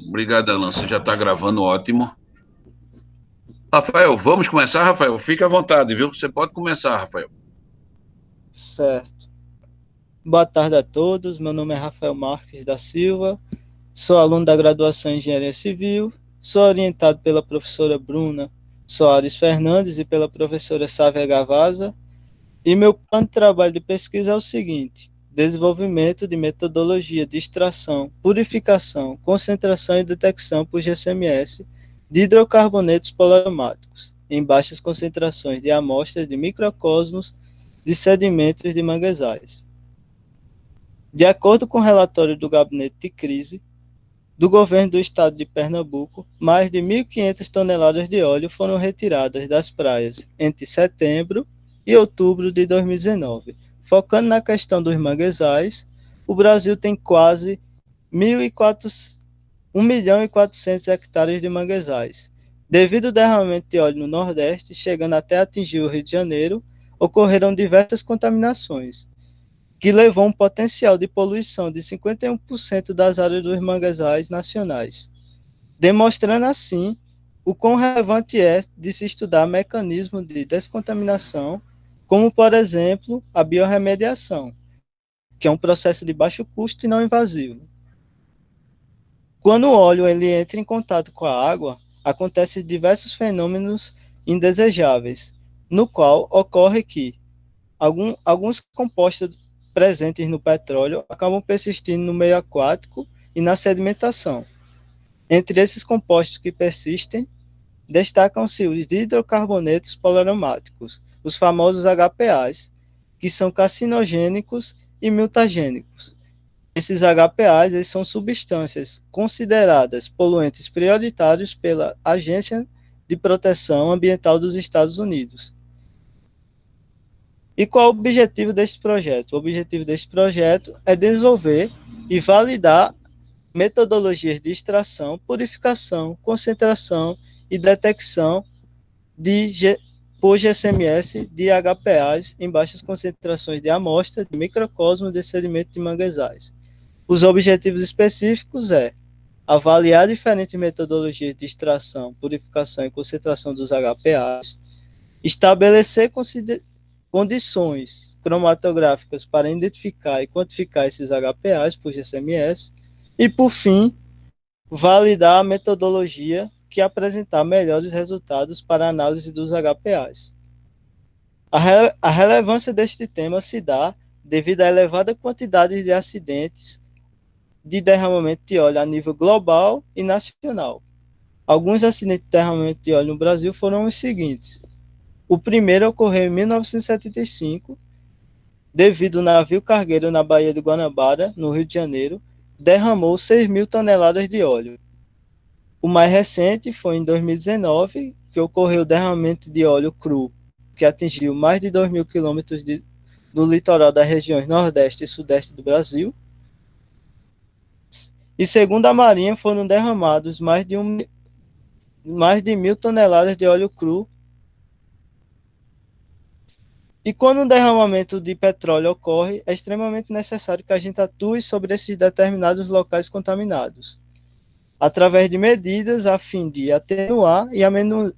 Obrigado, Alan. Você já está gravando, ótimo. Rafael, vamos começar, Rafael? Fique à vontade, viu? Você pode começar, Rafael. Certo. Boa tarde a todos. Meu nome é Rafael Marques da Silva. Sou aluno da graduação em Engenharia Civil. Sou orientado pela professora Bruna Soares Fernandes e pela professora Sávia Gavaza. E meu plano de trabalho de pesquisa é o seguinte: desenvolvimento de metodologia de extração, purificação, concentração e detecção por GCMS de hidrocarbonetos poliaromáticos em baixas concentrações de amostras de microcosmos de sedimentos de manguezais. De acordo com o relatório do Gabinete de Crise do Governo do Estado de Pernambuco, mais de 1.500 toneladas de óleo foram retiradas das praias entre setembro e outubro de 2019. Focando na questão dos manguezais, o Brasil tem quase 1.400.000 hectares de manguezais. Devido ao derramamento de óleo no Nordeste, chegando até atingir o Rio de Janeiro, ocorreram diversas contaminações, que levou um potencial de poluição de 51% das áreas dos manguezais nacionais, demonstrando assim o quão relevante é de se estudar mecanismos de descontaminação, como, por exemplo, a biorremediação, que é um processo de baixo custo e não invasivo. Quando o óleo ele entra em contato com a água, acontecem diversos fenômenos indesejáveis, no qual ocorre que alguns compostos presentes no petróleo acabam persistindo no meio aquático e na sedimentação. Entre esses compostos que persistem, destacam-se os hidrocarbonetos poliaromáticos, os famosos HPAs, que são carcinogênicos e mutagênicos. Esses HPAs eles são substâncias consideradas poluentes prioritários pela Agência de Proteção Ambiental dos Estados Unidos. E qual é o objetivo deste projeto? O objetivo deste projeto é desenvolver e validar metodologias de extração, purificação, concentração e detecção por GCMS de HPAs em baixas concentrações de amostra de microcosmos de sedimento de manguezais. Os objetivos específicos é avaliar diferentes metodologias de extração, purificação e concentração dos HPAs, estabelecer condições cromatográficas para identificar e quantificar esses HPAs por GCMS e, por fim, validar a metodologia que apresentar melhores resultados para a análise dos HPAs. A relevância deste tema se dá devido à elevada quantidade de acidentes de derramamento de óleo a nível global e nacional. Alguns acidentes de derramamento de óleo no Brasil foram os seguintes: o primeiro ocorreu em 1975, devido ao navio cargueiro na Baía de Guanabara, no Rio de Janeiro, derramou 6.000 toneladas de óleo. O mais recente foi em 2019, que ocorreu o derramamento de óleo cru, que atingiu mais de 2.000 quilômetros do litoral das regiões Nordeste e Sudeste do Brasil. E segundo a Marinha, foram derramados mais de 1.000 toneladas de óleo cru. E quando um derramamento de petróleo ocorre, é extremamente necessário que a gente atue sobre esses determinados locais contaminados, através de medidas a fim de atenuar e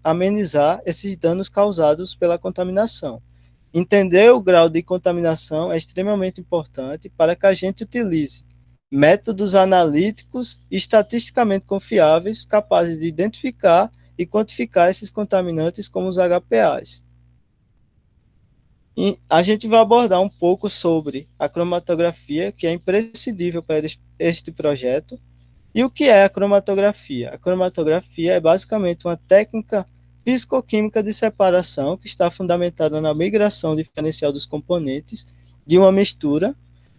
amenizar esses danos causados pela contaminação. Entender o grau de contaminação é extremamente importante para que a gente utilize métodos analíticos e estatisticamente confiáveis capazes de identificar e quantificar esses contaminantes como os HPAs. E a gente vai abordar um pouco sobre a cromatografia, que é imprescindível para este projeto. E o que é a cromatografia? A cromatografia é basicamente uma técnica físico-química de separação que está fundamentada na migração diferencial dos componentes de uma mistura,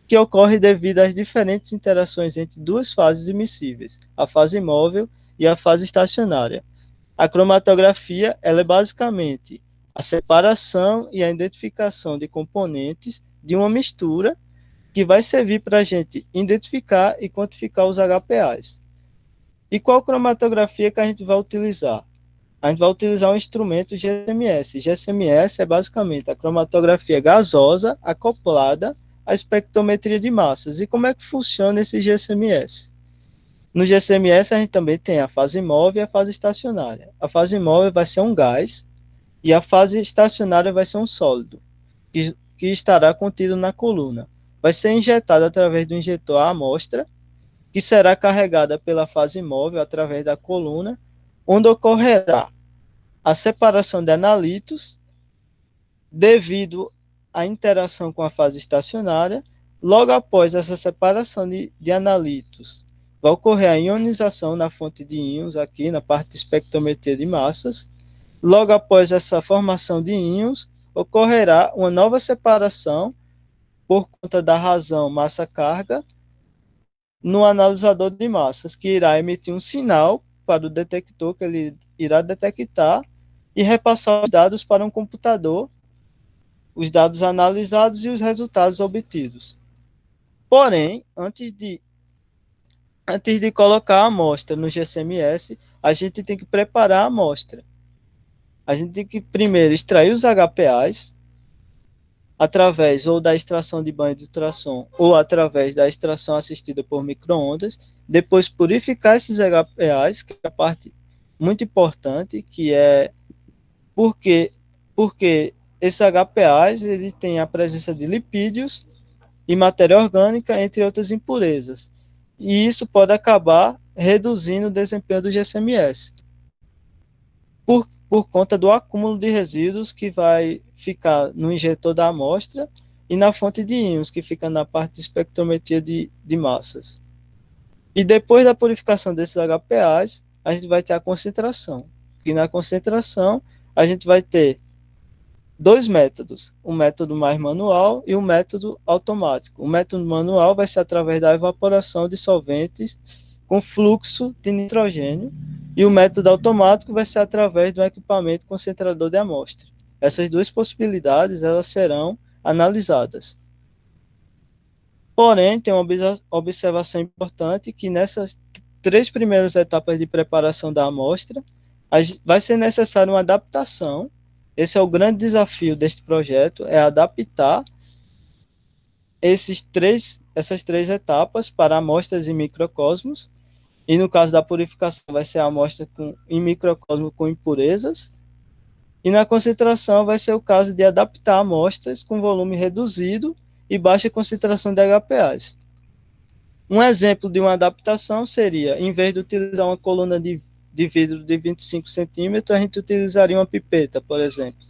que ocorre devido às diferentes interações entre duas fases immiscíveis, a fase móvel e a fase estacionária. A cromatografia ela é basicamente a separação e a identificação de componentes de uma mistura que vai servir para a gente identificar e quantificar os HPAs. E qual cromatografia que a gente vai utilizar? A gente vai utilizar um instrumento GCMS. GCMS é basicamente a cromatografia gasosa acoplada à espectrometria de massas. E como é que funciona esse GCMS? No GCMS, a gente também tem a fase móvel e a fase estacionária. A fase móvel vai ser um gás e a fase estacionária vai ser um sólido, que estará contido na coluna. Vai ser injetado através do injetor à amostra, que será carregada pela fase móvel através da coluna, onde ocorrerá a separação de analitos devido à interação com a fase estacionária. Logo após essa separação de analitos, vai ocorrer a ionização na fonte de íons, aqui na parte de espectrometria de massas. Logo após essa formação de íons, ocorrerá uma nova separação por conta da razão massa-carga no analisador de massas, que irá emitir um sinal para o detector que ele irá detectar e repassar os dados para um computador, os dados analisados e os resultados obtidos. Porém, antes de colocar a amostra no GCMS, a gente tem que preparar a amostra. A gente tem que primeiro extrair os HPAs, através ou da extração de banho de ultrassom ou através da extração assistida por micro-ondas, depois purificar esses HPAs, que é a parte muito importante, que é porque esses HPAs eles têm a presença de lipídios e matéria orgânica, entre outras impurezas. E isso pode acabar reduzindo o desempenho do GCMS. Por conta do acúmulo de resíduos que vai ficar no injetor da amostra e na fonte de íons, que fica na parte de espectrometria de massas. E depois da purificação desses HPAs, a gente vai ter a concentração. E na concentração, a gente vai ter dois métodos, um método mais manual e um método automático. O método manual vai ser através da evaporação de solventes com fluxo de nitrogênio, e o método automático vai ser através do equipamento concentrador de amostra. Essas duas possibilidades elas serão analisadas. Porém, tem uma observação importante que nessas 3 primeiras etapas de preparação da amostra, vai ser necessária uma adaptação. Esse é o grande desafio deste projeto, é adaptar essas três etapas para amostras em microcosmos. E no caso da purificação, vai ser a amostra em microcosmo com impurezas. E na concentração, vai ser o caso de adaptar amostras com volume reduzido e baixa concentração de HPAs. Um exemplo de uma adaptação seria, em vez de utilizar uma coluna de vidro de 25 centímetros, a gente utilizaria uma pipeta, por exemplo.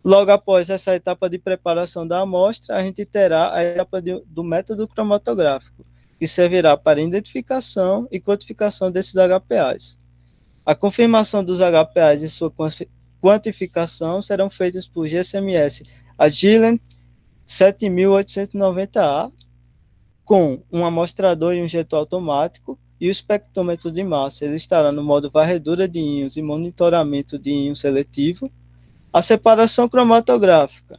Logo após essa etapa de preparação da amostra, a gente terá a etapa do método cromatográfico, que servirá para identificação e quantificação desses HPAs. A confirmação dos HPAs e sua quantificação serão feitas por GCMS Agilent 7890A, com um amostrador e um injetor automático, e o espectrômetro de massa ele estará no modo varredura de íons e monitoramento de íons seletivo. A separação cromatográfica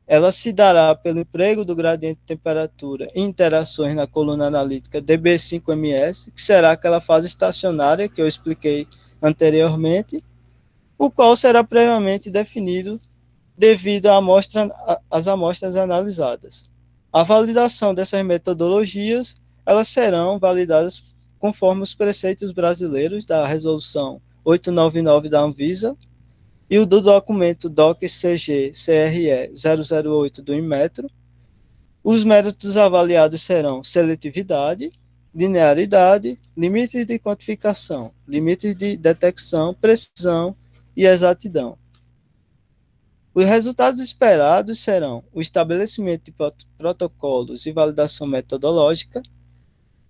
ela se dará pelo emprego do gradiente de temperatura e interações na coluna analítica dB5ms, que será aquela fase estacionária que eu expliquei anteriormente, o qual será previamente definido devido às amostras analisadas. A validação dessas metodologias, elas serão validadas conforme os preceitos brasileiros da Resolução 899 da Anvisa, e o do documento DOC-CG-CRE 008 do Inmetro. Os métodos avaliados serão seletividade, linearidade, limites de quantificação, limites de detecção, precisão e exatidão. Os resultados esperados serão o estabelecimento de protocolos e validação metodológica,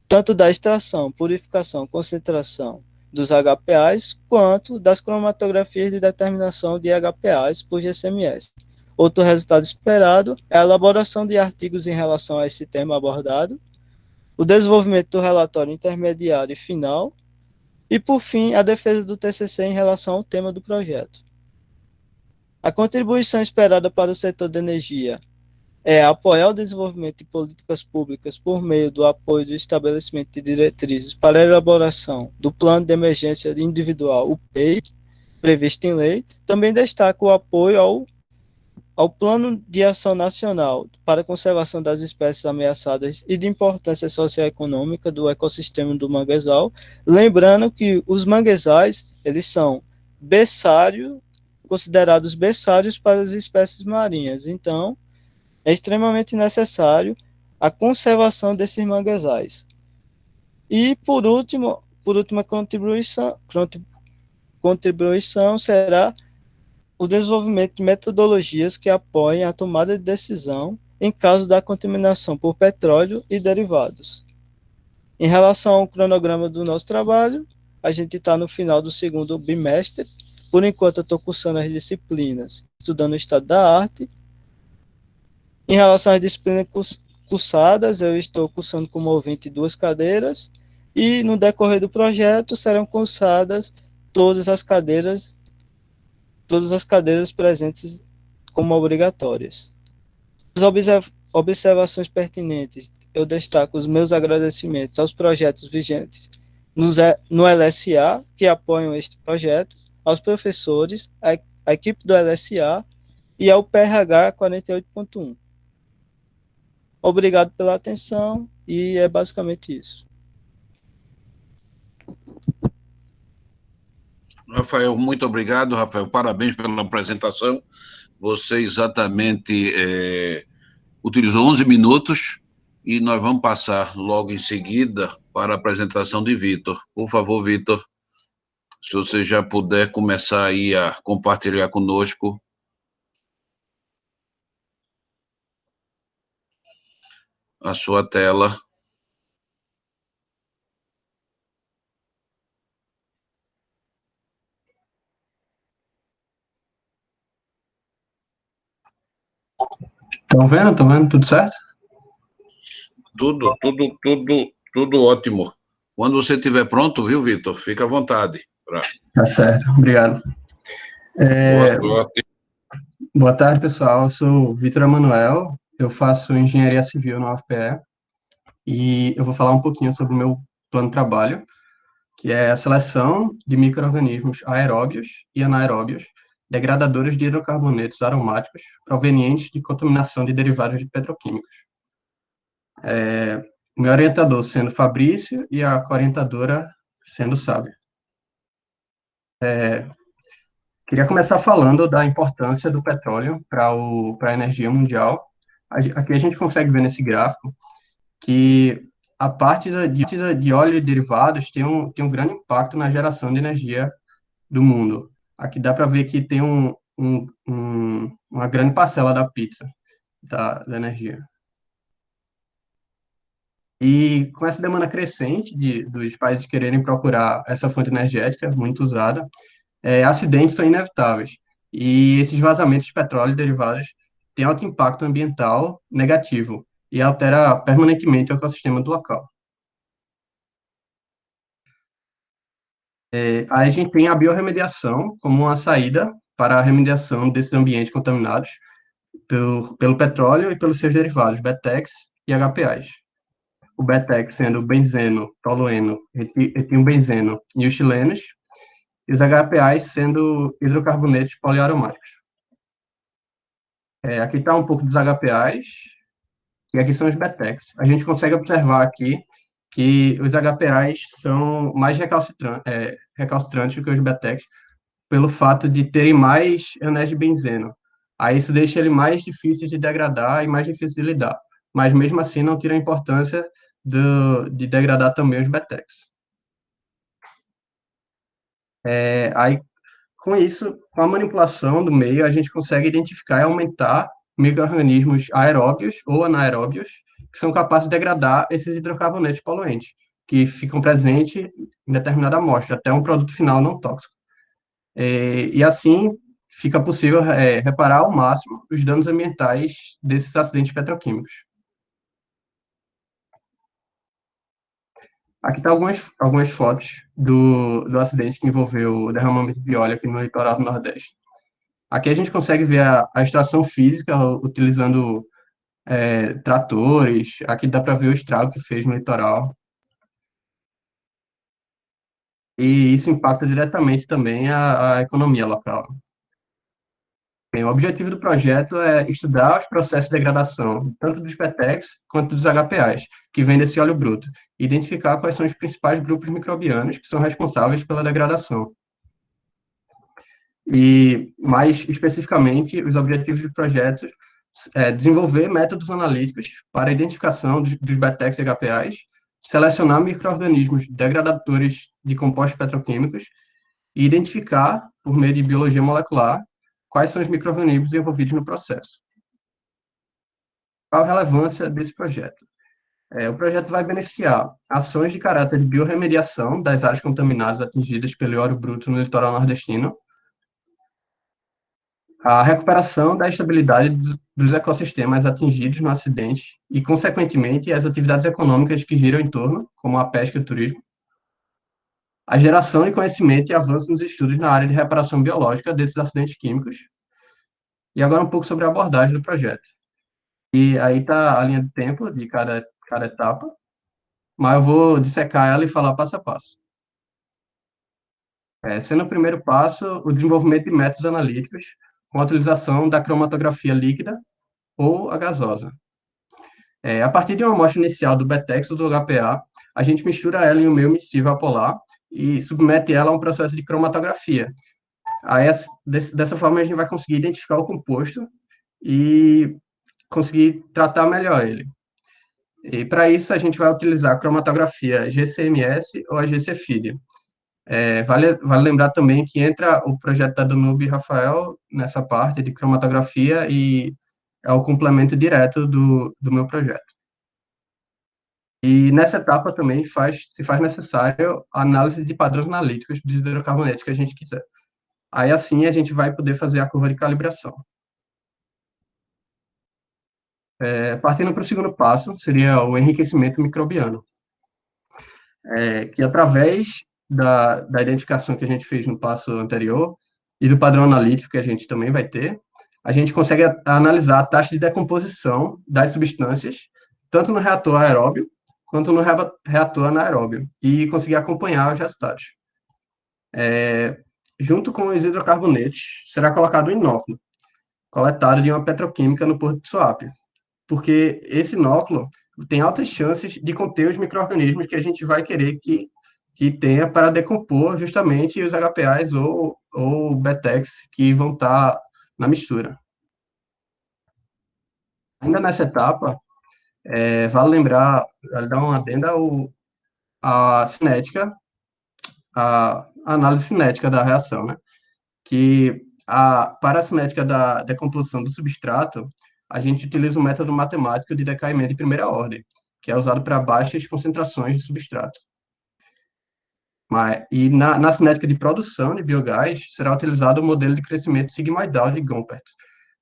tanto da extração, purificação, concentração dos HPAs, quanto das cromatografias de determinação de HPAs por GCMS. Outro resultado esperado é a elaboração de artigos em relação a esse tema abordado, o desenvolvimento do relatório intermediário e final, e, por fim, a defesa do TCC em relação ao tema do projeto. A contribuição esperada para o setor de energia é apoiar o desenvolvimento de políticas públicas por meio do apoio do estabelecimento de diretrizes para a elaboração do Plano de Emergência Individual, o PEI, previsto em lei. Também destaca o apoio ao ao Plano de Ação Nacional para a Conservação das Espécies Ameaçadas e de Importância Socioeconômica do Ecossistema do Manguezal, lembrando que os manguezais, eles são berçário, considerados berçários para as espécies marinhas. Então, é extremamente necessário a conservação desses manguezais. E, por última contribuição será o desenvolvimento de metodologias que apoiem a tomada de decisão em caso da contaminação por petróleo e derivados. Em relação ao cronograma do nosso trabalho, a gente está no final do segundo bimestre. Por enquanto, eu estou cursando as disciplinas, estudando o estado da arte. Em relação às disciplinas cursadas, eu estou cursando como ouvinte 2 cadeiras, e no decorrer do projeto serão cursadas todas as cadeiras presentes como obrigatórias. As observações pertinentes, eu destaco os meus agradecimentos aos projetos vigentes no LSA, que apoiam este projeto, aos professores, à equipe do LSA e ao PRH 48.1. Obrigado pela atenção e é basicamente isso. Rafael, muito obrigado, Rafael. Parabéns pela apresentação. Você exatamente utilizou 11 minutos e nós vamos passar logo em seguida para a apresentação de Vitor. Por favor, Vitor, se você já puder começar aí a compartilhar conosco a sua tela. Estão vendo? Estão vendo? Tudo certo? Tudo ótimo. Quando você estiver pronto, viu, Vitor? Fica à vontade. Tá certo, obrigado. Boa sorte. Boa tarde, pessoal. Eu sou o Vitor Emanuel, eu faço Engenharia Civil na UFPE e eu vou falar um pouquinho sobre o meu plano de trabalho, que é a seleção de micro-organismos aeróbios e anaeróbios, degradadores de hidrocarbonetos aromáticos provenientes de contaminação de derivados de petroquímicos. O meu orientador sendo Fabrício e a co-orientadora sendo Sávia. Queria começar falando da importância do petróleo para a energia mundial. Aqui a gente consegue ver nesse gráfico que a parte de óleo e derivados tem um grande impacto na geração de energia do mundo. Aqui dá para ver que tem uma grande parcela da pizza da energia. E com essa demanda crescente dos países quererem procurar essa fonte energética muito usada, acidentes são inevitáveis. E esses vazamentos de petróleo e derivados têm alto impacto ambiental negativo e altera permanentemente o ecossistema do local. Aí a gente tem a biorremediação como uma saída para a remediação desses ambientes contaminados pelo petróleo e pelos seus derivados, BETEX e HPAs. O BETEX sendo benzeno, tolueno, etilbenzeno e os chilenos, e os HPAs sendo hidrocarbonetos poliaromáticos. Aqui está um pouco dos HPAs, e aqui são os BETEX. A gente consegue observar aqui que os HPAs são mais recalcitrantes do que os BETEX, pelo fato de terem mais anéis de benzeno. Aí isso deixa ele mais difícil de degradar e mais difícil de lidar. Mas mesmo assim não tira a importância de degradar também os BETEX. Aí, com isso, com a manipulação do meio, a gente consegue identificar e aumentar micro-organismos aeróbios ou anaeróbios que são capazes de degradar esses hidrocarbonetos poluentes, que ficam presentes em determinada amostra, até um produto final não tóxico. E assim, fica possível reparar ao máximo os danos ambientais desses acidentes petroquímicos. Aqui estão algumas fotos do acidente que envolveu o derramamento de óleo aqui no litoral do Nordeste. Aqui a gente consegue ver a extração física utilizando tratores. Aqui dá para ver o estrago que fez no litoral. E isso impacta diretamente também a economia local. Bem, o objetivo do projeto é estudar os processos de degradação, tanto dos PETECs quanto dos HPAs, que vêm desse óleo bruto, e identificar quais são os principais grupos microbianos que são responsáveis pela degradação. E, mais especificamente, os objetivos do projeto é desenvolver métodos analíticos para a identificação dos BETECs e HPAs, selecionar micro-organismos degradadores de compostos petroquímicos e identificar, por meio de biologia molecular, quais são os micro-organismos envolvidos no processo. Qual a relevância desse projeto? O projeto vai beneficiar ações de caráter de biorremediação das áreas contaminadas atingidas pelo óleo bruto no litoral nordestino, a recuperação da estabilidade dos ecossistemas atingidos no acidente e, consequentemente, as atividades econômicas que giram em torno, como a pesca e o turismo, a geração de conhecimento e avanço nos estudos na área de reparação biológica desses acidentes químicos, e agora um pouco sobre a abordagem do projeto. E aí está a linha de tempo de cada etapa, mas eu vou dissecar ela e falar passo a passo. Sendo o primeiro passo, o desenvolvimento de métodos analíticos com a utilização da cromatografia líquida ou a gasosa. A partir de uma amostra inicial do BETEX ou do HPA, a gente mistura ela em um meio miscível apolar e submete ela a um processo de cromatografia. Aí, dessa forma, a gente vai conseguir identificar o composto e conseguir tratar melhor ele. E, para isso, a gente vai utilizar a cromatografia GCMS ou a GCFID. Vale lembrar também que entra o projeto da Danube e Rafael nessa parte de cromatografia e é o complemento direto do meu projeto. E nessa etapa também se faz necessário a análise de padrões analíticos dos hidrocarbonetos que a gente quiser. Aí, assim, a gente vai poder fazer a curva de calibração. Partindo para o segundo passo, seria o enriquecimento microbiano, que através da identificação que a gente fez no passo anterior e do padrão analítico que a gente também vai ter, a gente consegue analisar a taxa de decomposição das substâncias, tanto no reator aeróbio quanto no reator anaeróbio, e conseguir acompanhar os resultados. Junto com os hidrocarbonetos, será colocado um inóculo, coletado de uma petroquímica no Porto de Suape, porque esse inóculo tem altas chances de conter os micro-organismos que a gente vai querer que tenha para decompor justamente os HPAs ou BETEX que vão estar na mistura. Ainda nessa etapa, vale lembrar, vale dar uma adenda à cinética, a análise cinética da reação, né? Que para a cinética da decomposição do substrato, a gente utiliza um método matemático de decaimento de primeira ordem, que é usado para baixas concentrações de substrato. E na cinética de produção de biogás, será utilizado o modelo de crescimento sigmoidal de Gompert,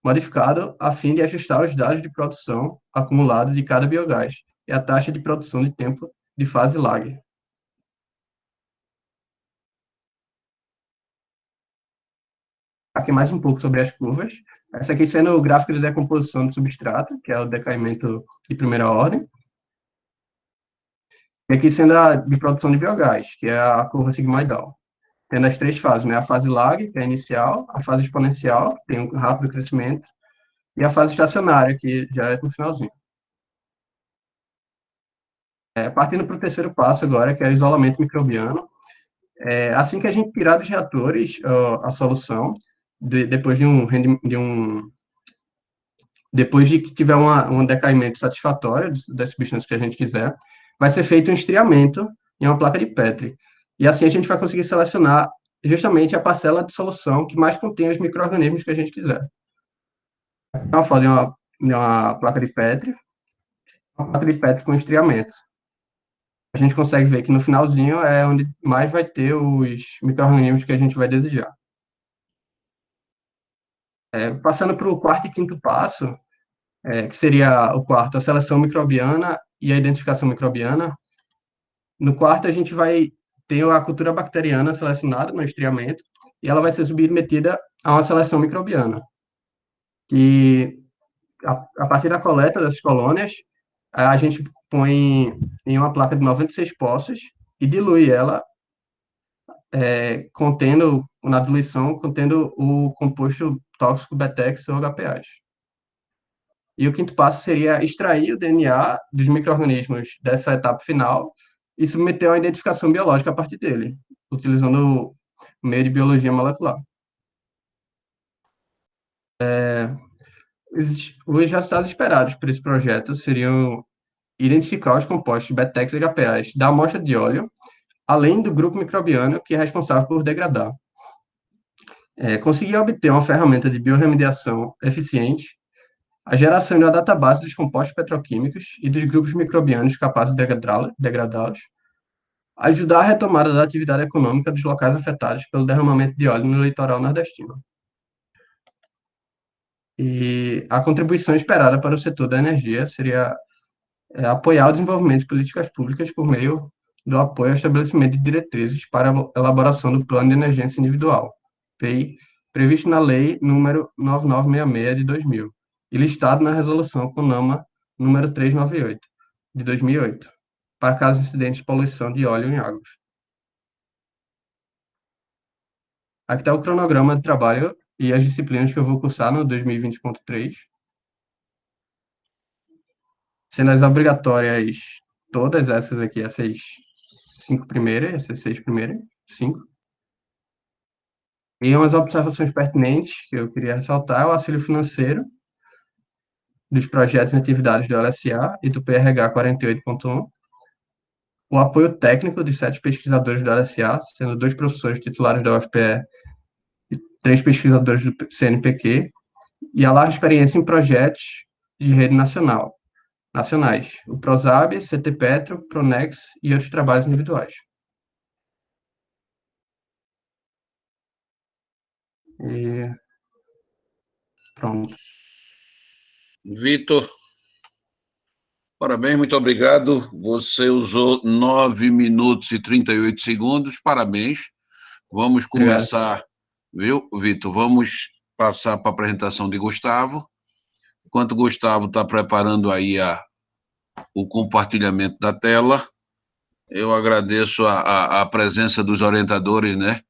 modificado a fim de ajustar os dados de produção acumulados de cada biogás e a taxa de produção de tempo de fase lag. Aqui mais um pouco sobre as curvas. Essa aqui sendo o gráfico de decomposição do substrato, que é o decaimento de primeira ordem. E aqui sendo a de produção de biogás, que é a curva sigmoidal. Tendo as três fases, né? A fase lag, que é a inicial, a fase exponencial, que tem um rápido crescimento, e a fase estacionária, que já é no finalzinho. Partindo para o terceiro passo agora, que é o isolamento microbiano. Assim que a gente tirar dos reatores a solução, depois de que tiver um decaimento satisfatório das substâncias que a gente quiser, vai ser feito um estriamento em uma placa de Petri. E assim a gente vai conseguir selecionar justamente a parcela de solução que mais contém os micro-organismos que a gente quiser. Então, eu falei uma placa de Petri com estriamento. A gente consegue ver que no finalzinho é onde mais vai ter os micro-organismos que a gente vai desejar. Passando para o quarto e quinto passo, que seria o quarto, a seleção microbiana e a identificação microbiana. No quarto, a gente vai ter a cultura bacteriana selecionada no estriamento e ela vai ser submetida a uma seleção microbiana. Que, a partir da coleta dessas colônias, a gente põe em uma placa de 96 poços e dilui ela, na diluição, contendo o composto tóxico BETEX ou HPAs. E o quinto passo seria extrair o DNA dos micro-organismos dessa etapa final e submeter a uma identificação biológica a partir dele, utilizando o meio de biologia molecular. Os resultados esperados por esse projeto seriam identificar os compostos BETEX e HPAs da amostra de óleo, além do grupo microbiano que é responsável por degradar. Conseguir obter uma ferramenta de biorremediação eficiente, a geração de uma database dos compostos petroquímicos e dos grupos microbianos capazes de degradá-los, ajudar a retomada da atividade econômica dos locais afetados pelo derramamento de óleo no litoral nordestino. E a contribuição esperada para o setor da energia seria apoiar o desenvolvimento de políticas públicas por meio do apoio ao estabelecimento de diretrizes para a elaboração do Plano de Emergência Individual, PEI, previsto na Lei número 9966 de 2000, e listado na Resolução CONAMA número 398, de 2008, para casos de incidentes de poluição de óleo em águas. Aqui está o cronograma de trabalho e as disciplinas que eu vou cursar no 2020.3, sendo as obrigatórias todas essas aqui, essas 5 primeiras, essas 6 primeiras, 5. E umas observações pertinentes que eu queria ressaltar é o auxílio financeiro dos projetos e atividades do LSA e do PRH 48.1, o apoio técnico de 7 pesquisadores do LSA, sendo 2 professores titulares da UFPE e 3 pesquisadores do CNPq, e a larga experiência em projetos de rede nacionais, o PROSAB, CT Petro, Pronex e outros trabalhos individuais. E pronto. Vitor, parabéns, muito obrigado. Você usou 9 minutos e 38 segundos, parabéns. Vamos começar, viu, Vitor? Vamos passar para a apresentação de Gustavo. Enquanto o Gustavo está preparando aí o compartilhamento da tela, eu agradeço a presença dos orientadores, né?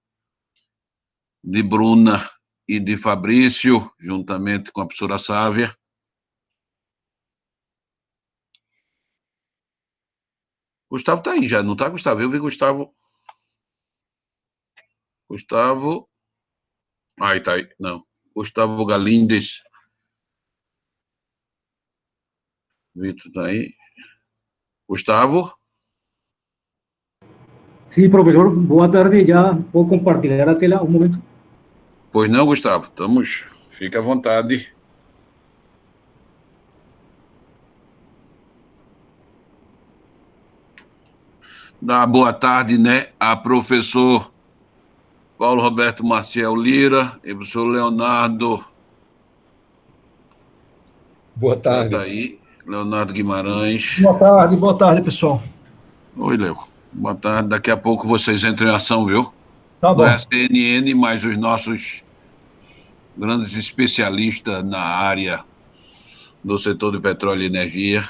De Bruna e de Fabrício, juntamente com a professora Sávia. Gustavo está aí já, não está, Gustavo? Eu vi Gustavo. Gustavo. Aí está aí, não. Gustavo Galindes. Vitor está aí. Gustavo? Sim, professor, boa tarde. Já vou compartilhar a tela um momento. Pois não, Gustavo, estamos. Fica à vontade. Dá boa tarde, né, a professor Paulo Roberto Maciel Lira e professor Leonardo. Boa tarde. Tá aí, Leonardo Guimarães. Boa tarde, pessoal. Oi, Léo. Boa tarde. Daqui a pouco vocês entram em ação, viu? Tá Não bom. é a CNN, mas os nossos grandes especialistas na área do setor de petróleo e energia.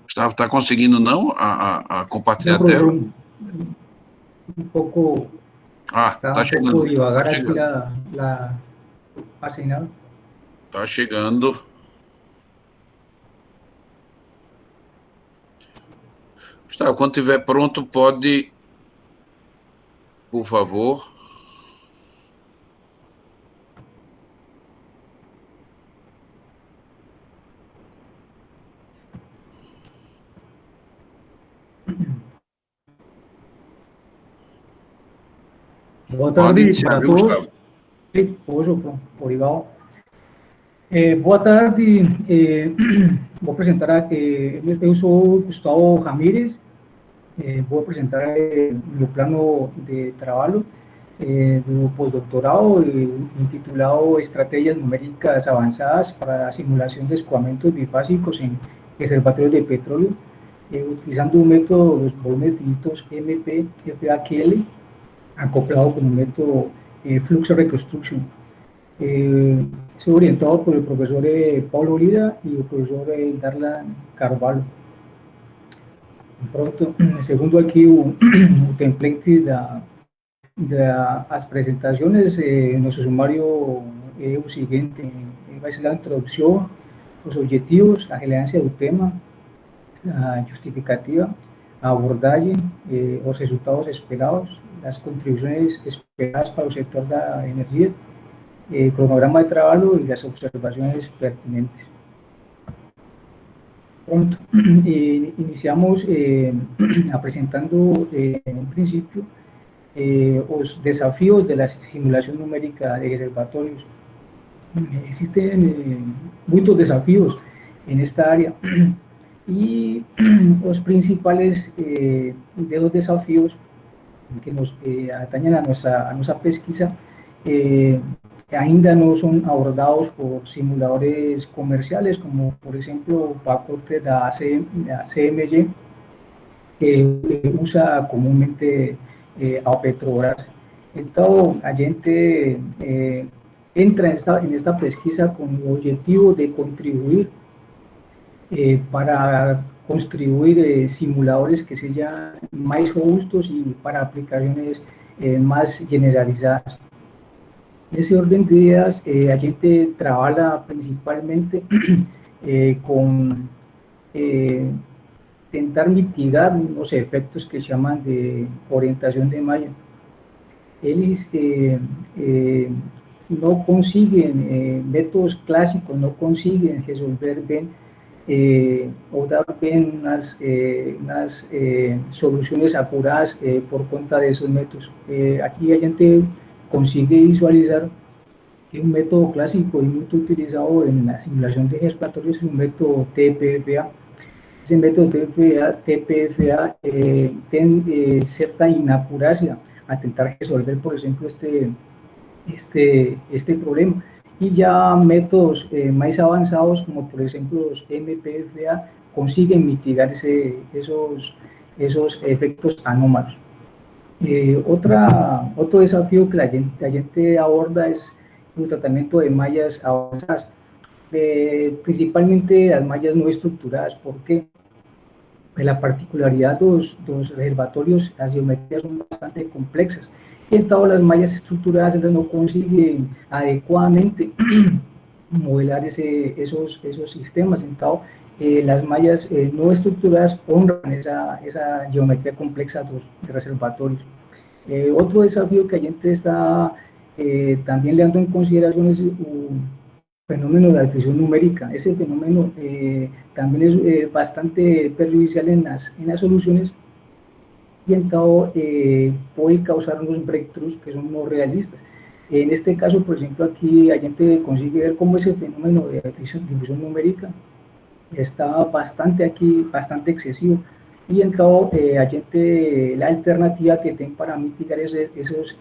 Gustavo, está conseguindo não a compartilhar a tela? Um pouco. Tá chegando. Um pouco devagar Tá aqui chegando. la assignada. Tá chegando. Gustavo, quando estiver pronto, pode, por favor. Boa Pode tarde iniciar, para viu, todos. Gustavo? Sim, obrigado. Boa tarde. Vou apresentar. Eu sou Gustavo Ramírez. Vou apresentar meu plano de trabalho do pós-doutorado intitulado Estrategias Numéricas Avanzadas para la Simulación de Escoamientos Bifásicos en Reservatorios de Petróleo, utilizando un método de los volúmenes finitos MPFAQL acoplado con un método Flux Reconstruction. Soy orientado por el profesor Paulo Lira y el profesor Darlan Carvalho. Pronto, segundo aqui o template das apresentações, nosso sumário é o seguinte: vai ser a introdução, os objetivos, a relevância do tema, a justificativa, a abordagem, os resultados esperados, as contribuições esperadas para o setor da energia, cronograma de trabalho e as observações pertinentes. Pronto, iniciamos apresentando, en un principio, los desafíos de la simulación numérica de reservatorios. Existen muchos desafíos en esta área y los principales de los desafíos que nos atañen a nuestra pesquisa ainda no son abordados por simuladores comerciales, como por ejemplo o pacote de CMG, que usa comúnmente a Petrobras. Entonces, a gente entra en esta pesquisa con el objetivo de contribuir para construir simuladores que sean más robustos y para aplicaciones más generalizadas. En ese orden de ideas, la gente trabaja principalmente con intentar mitigar los efectos que se llaman de orientación de malla. Ellos no consiguen, métodos clásicos no consiguen resolver bien o dar bien unas soluciones acuradas por cuenta de esos métodos. Aquí la gente consigue visualizar que un método clásico y muy utilizado en la simulación de reservatorios es un método TPFA. Ese método TPFA tiene cierta inacuracia a intentar resolver, por ejemplo, este problema. Y ya métodos más avanzados, como por ejemplo los MPFA, consiguen mitigar esos efectos anómalos. Otro desafío que la gente aborda es el tratamiento de mallas avanzadas, principalmente las mallas no estructuradas. ¿Por qué? Pues la particularidad de los reservatorios, las geometrías son bastante complexas, y en todas las mallas estructuradas no consiguen adecuadamente modelar esos sistemas. Entonces, las mallas no estructuradas honran esa geometría complexa de reservatorios. Otro desafío que la gente está también le dando en consideración es un fenómeno de la difusión numérica. Ese fenómeno también es bastante perjudicial en las soluciones, y entonces puede causar unos breakthroughs que son no realistas. En este caso, por ejemplo, aquí la gente consigue ver cómo ese fenómeno de difusión numérica está bastante excesivo, y entonces la alternativa que tienen para mitigar esos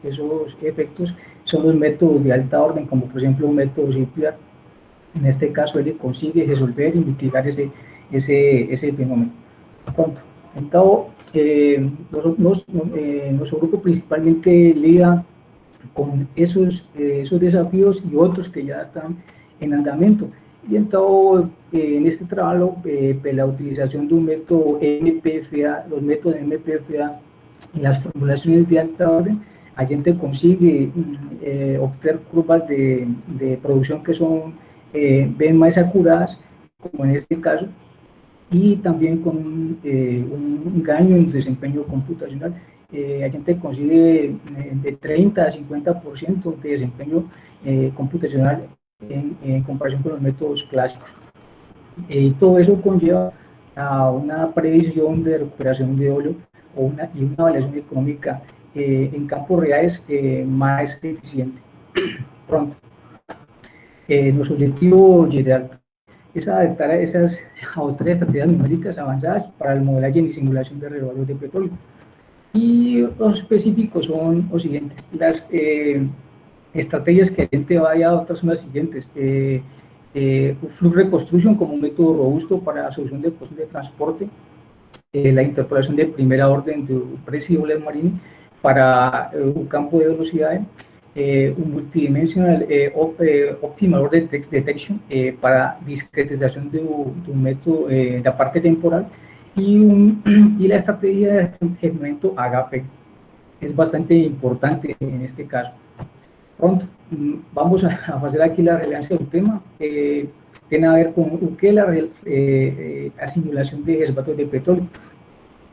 efectos son los métodos de alta orden, como por ejemplo un método CIPIAR. En este caso él consigue resolver y mitigar ese fenómeno. Pronto. Entonces, nuestro grupo principalmente lidia con esos desafíos y otros que ya están en andamiento. Y entonces, en este trabajo, la utilización de un método MPFA, los métodos MPFA y las formulaciones de alta orden, la gente consigue obtener curvas de producción que son bien más acuradas, como en este caso, y también con un gaño en desempeño computacional. La gente consigue de 30 a 50% de desempeño computacional en comparación con los métodos clásicos. Y todo eso conlleva a una previsión de recuperación de óleo y una evaluación económica en campos reales más eficiente. Pronto. Nuestro objetivo general es adaptar a otras estrategias numéricas avanzadas para el modelaje y simulación de reservorios de petróleo. Y los específicos son los siguientes. Las estrategias que la gente vaya a adoptar son las siguientes. Flow Reconstruction como un método robusto para la solución de costos de transporte, la interpolación de primera orden de Presi-Euler Marine para un campo de velocidad, un multidimensional optimal order detection para discretización de un método de la parte temporal y la estrategia de refinamiento AGAPE. Es bastante importante en este caso. Pronto, vamos a hacer aquí la relevancia del tema. Tiene a ver con qué es la simulación de reservorios de petróleo.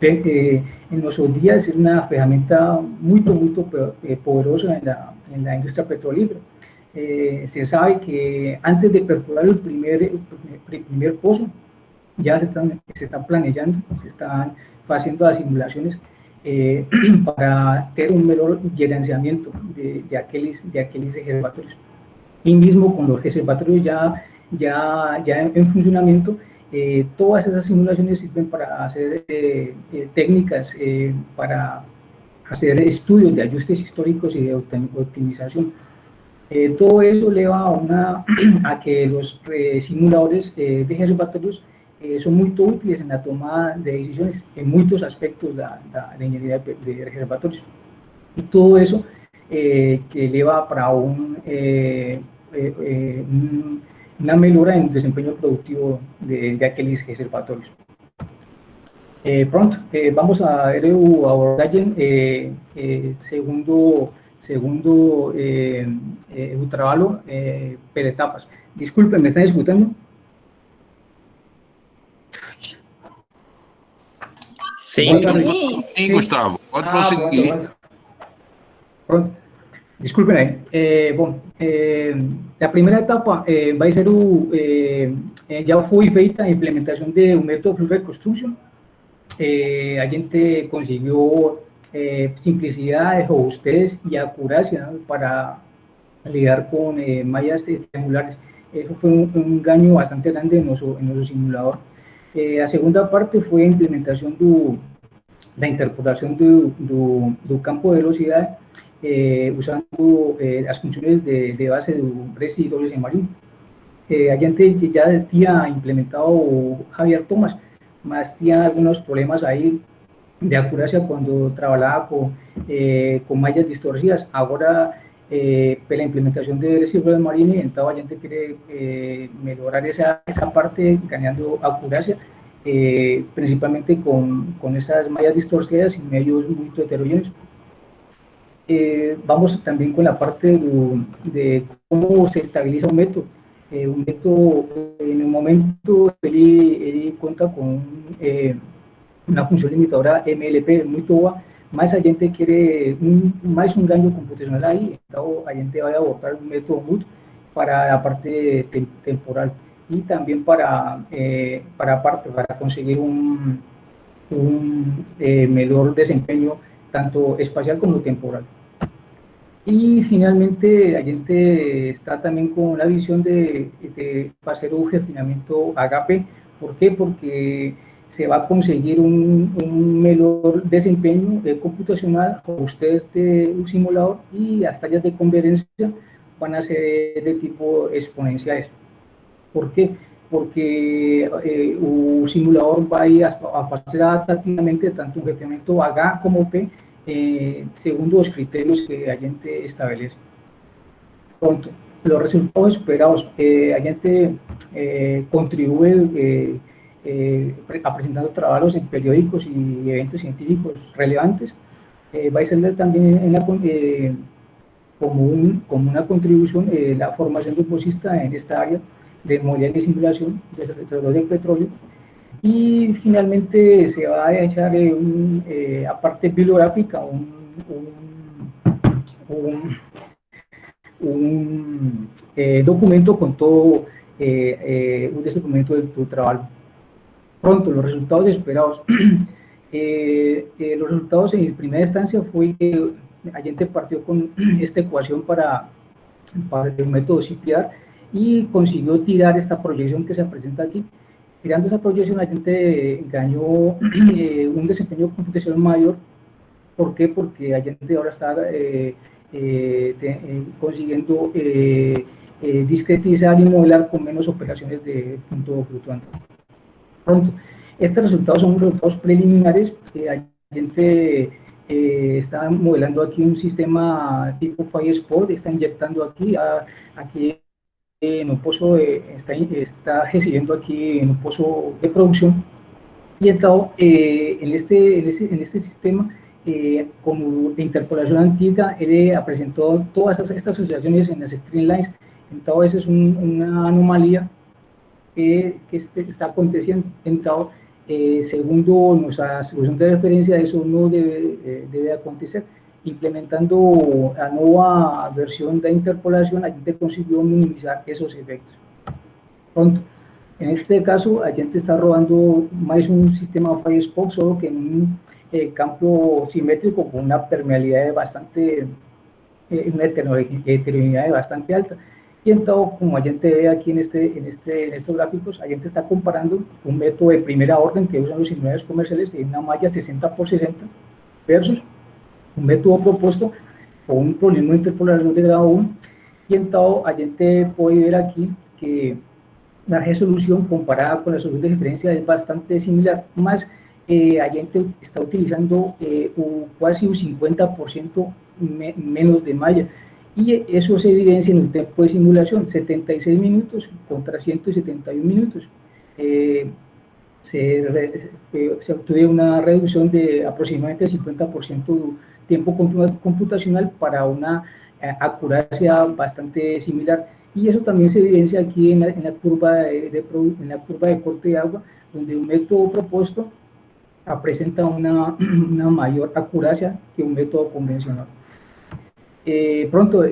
En nuestros días es una herramienta muy poderosa en la industria petrolífera. Se sabe que antes de perforar el primer pozo, ya se están planeando, se están haciendo las simulaciones para tener un mejor gerenciamiento de aquellos reservatorios. Y mismo con los reservatorios ya en funcionamiento, todas esas simulaciones sirven para hacer técnicas, para hacer estudios de ajustes históricos y de optimización. Todo eso lleva a que los simuladores de reservatorios son muy útiles en la toma de decisiones en muchos aspectos de la ingeniería de reservatorios. Y todo eso que lleva para una mejora en el desempeño productivo de aquellos reservatorios. Pronto, vamos a ver el abordaje segundo trabajo per etapas. Disculpen, ¿me están escuchando? Sí, sí, Gustavo, pode prosseguir. Bueno. Pronto. Disculpen ahí. Bueno, la primera etapa va a ser ya fue feita a implementación de un método Flow Reconstruction. A gente consiguió simplicidad, robustez y acuracia, ¿no?, para lidiar con mallas triangulares. Eso fue un gaño bastante grande en nuestro simulador. La segunda parte fue implementación de la interpolación do campo de velocidad usando las funciones de base de Presi-Euler Marine. A gente que ya había implementado Javier Tomás, más tenía algunos problemas ahí de acuracia cuando trabajaba con mallas distorcidas. Ahora, la implementación de Presi-Euler Marine, entonces la gente quiere mejorar esa parte ganando acuracia, principalmente con esas mallas distorcidas y medios muy heterogéneos. Vamos también con la parte de cómo se estabiliza un método. Un método, en un momento, él cuenta con una función limitadora MLP muy toba, más la gente quiere más un gaño computacional ahí, entonces la gente va a abordar un método MUT para la parte temporal y también para conseguir un mejor desempeño tanto espacial como temporal. Y finalmente la gente está también con la visión de hacer un refinamiento AGAPE. ¿Por qué? Porque se va a conseguir un mejor desempeño computacional con ustedes de un simulador y las tallas de convergencia van a ser de tipo exponenciales. ¿Por qué? Porque un simulador va a ir a hacer adaptativamente tanto un refinamiento H como P según los criterios que la gente establece. Pronto, los resultados esperados. La gente contribuye presentando trabajos en periódicos y eventos científicos relevantes. Va a ser también como una contribución la formación de un posista en esta área de modelaje y simulación de reservorios de petróleo. Y finalmente se va a echar aparte bibliográfica un documento con todo un documento de tu trabajo. Pronto, los resultados esperados. Los resultados en primera instancia fue que Allende partió con esta ecuación para el método CPR y consiguió tirar esta proyección que se presenta aquí. Tirando esa proyección, Allende ganó un desempeño computacional mayor. ¿Por qué? Porque Allende ahora está consiguiendo discretizar y modelar con menos operaciones de punto fluctuante. Pronto, estos resultados son resultados preliminares. Allende está modelando aquí un sistema tipo FireSpot, está inyectando aquí en un pozo, está recibiendo aquí en un pozo de producción, y entonces en este sistema, como de interpolación antigua, él presentó todas estas asociaciones en las streamlines. Entonces es una anomalía que está aconteciendo. Entonces, segundo nuestra solución de referencia, eso no debe acontecer. Implementando la nueva versión de interpolación, Allende consiguió minimizar esos efectos. Pronto, en este caso, Allende está robando más un sistema FireSpot, solo que en un campo simétrico con una permeabilidad bastante, una heterogeneidad bastante alta. Y entonces, como Allende ve aquí en estos gráficos, Allende está comparando un método de primera orden que usan los simuladores comerciales de una malla 60 por 60 versus un método propuesto con un problema de interpolación de grado 1, y entonces Allende puede ver aquí que la resolución comparada con la solución de referencia es bastante similar, más Allende está utilizando casi un 50% menos de malla, y eso se evidencia en un tiempo de simulación, 76 minutos contra 171 minutos. Se obtuvo una reducción de aproximadamente 50% tiempo computacional para una acuracia bastante similar, y eso también se evidencia aquí en la curva de corte de agua, donde un método propuesto presenta una mayor acuracia que un método convencional. Pronto,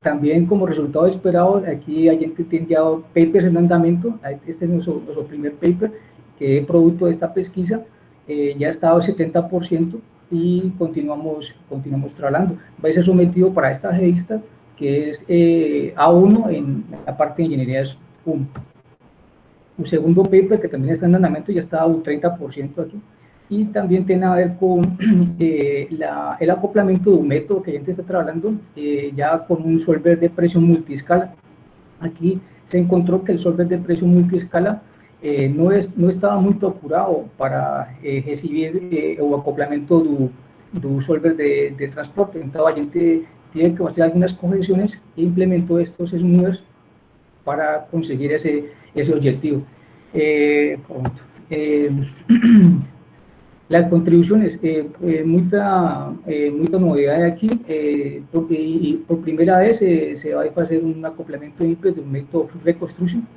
también como resultado esperado, aquí Allende tiene ya papers en andamiento. Este es nuestro primer paper, que es producto de esta pesquisa, ya ha estado al 70%, y continuamos trabajando. Va a ser sometido para esta revista, que es A1 en la parte de ingeniería 1. Un segundo paper que también está en andamiento, ya está a un 30% aquí, y también tiene a ver con el acoplamiento de un método que Allende está trabajando ya con un solver de presión multiescala. Aquí se encontró que el solver de presión multiescala no estaba muy procurado para recibir o acoplamiento de solver de transporte. Entonces Allende tiene que hacer algunas correcciones e implementó estos smoothers para conseguir ese objetivo. Las contribuciones, mucha novedad aquí, porque por primera vez se va a hacer un acoplamiento de un método reconstruction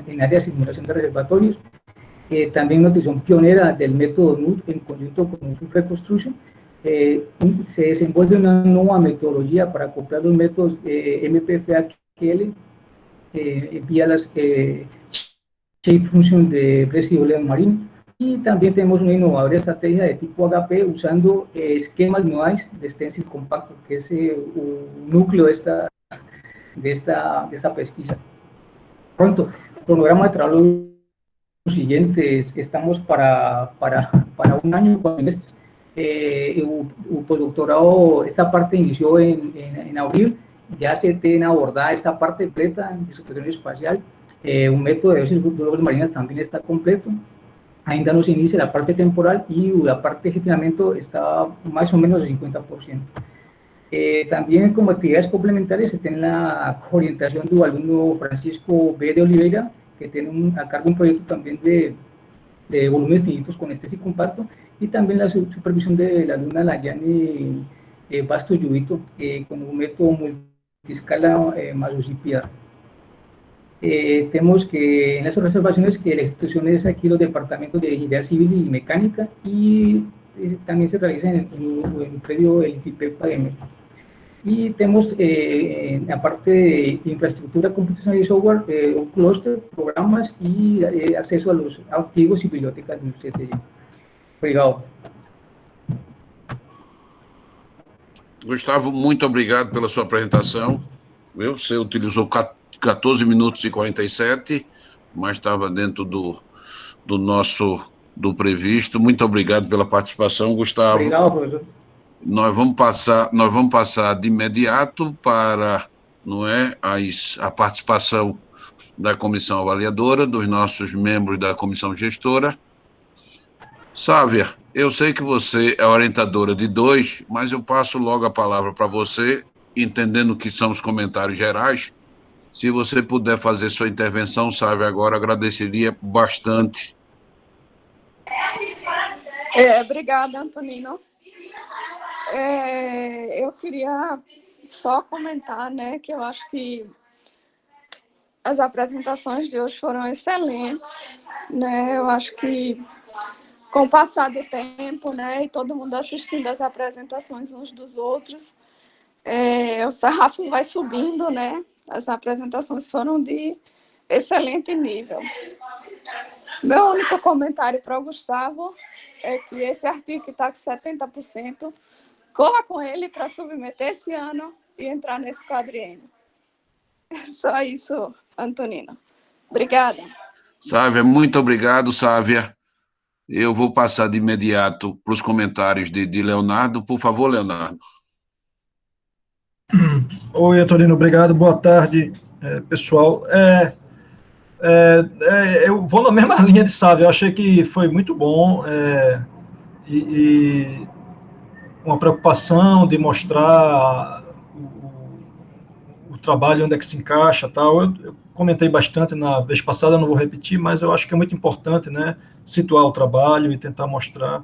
en área de simulación de reservatorios. También una utilización pionera del método NUT en conjunto con reconstruction. Se desenvuelve una nueva metodología para acoplar los métodos MPFAQL vía las shape function de residuos marinos. Y también tenemos una innovadora estrategia de tipo HP usando esquemas nodais de stencil compacto, que es un núcleo de esta pesquisa. Pronto, cronograma de trabajo los siguientes, estamos para un año con semestres. El postdoctorado, esta parte inició en abril, ya se tiene abordada esta parte completa de superación espacial. Un método de dosis marinas también está completo. Ainda no se inicia la parte temporal, y la parte de gestionamiento está más o menos al 50%. También como actividades complementarias se tiene la orientación del alumno Francisco B. de Oliveira, que tiene a cargo un proyecto también de volúmenes finitos con estética compacto, y también la supervisión de la alumna Layani Basto Yubito con un método multiscala más UCPR. Tenemos que en las observaciones que la institución es aquí los departamentos de ingeniería civil y mecánica, y también se realiza en el predio del INTIPEPA de México. Y tenemos, aparte de infraestructura computacional y software, un clúster, programas y acceso a los archivos y bibliotecas de CTI. Obrigado. Gustavo, muito obrigado pela sua apresentação. Você utilizou 14 minutos e 47, mas estava dentro do nosso previsto. Muito obrigado pela participação, Gustavo. Obrigado, professor. Nós vamos passar de imediato para, não é, a participação da comissão avaliadora, dos nossos membros da comissão gestora. Sávia, eu sei que você é orientadora de 2, mas eu passo logo a palavra para você, entendendo que são os comentários gerais. Se você puder fazer sua intervenção, Sávia, agora agradeceria bastante. Obrigada, Antonino. Eu queria só comentar, né, que eu acho que as apresentações de hoje foram excelentes, né? Eu acho que com o passar do tempo, né, e todo mundo assistindo as apresentações uns dos outros, o sarrafo vai subindo, né? As apresentações foram de excelente nível. Meu único comentário para o Gustavo é que esse artigo que está com 70%, corra com ele para submeter esse ano e entrar nesse quadriênio. Só isso, Antonino. Obrigada. Sávia, muito obrigado, Sávia. Eu vou passar de imediato para os comentários de Leonardo. Por favor, Leonardo. Oi, Antonino, obrigado. Boa tarde, pessoal. Eu vou na mesma linha de Sávia. Eu achei que foi muito bom e uma preocupação de mostrar o trabalho, onde é que se encaixa, tal. Eu comentei bastante na vez passada, não vou repetir, mas eu acho que é muito importante, né, situar o trabalho e tentar mostrar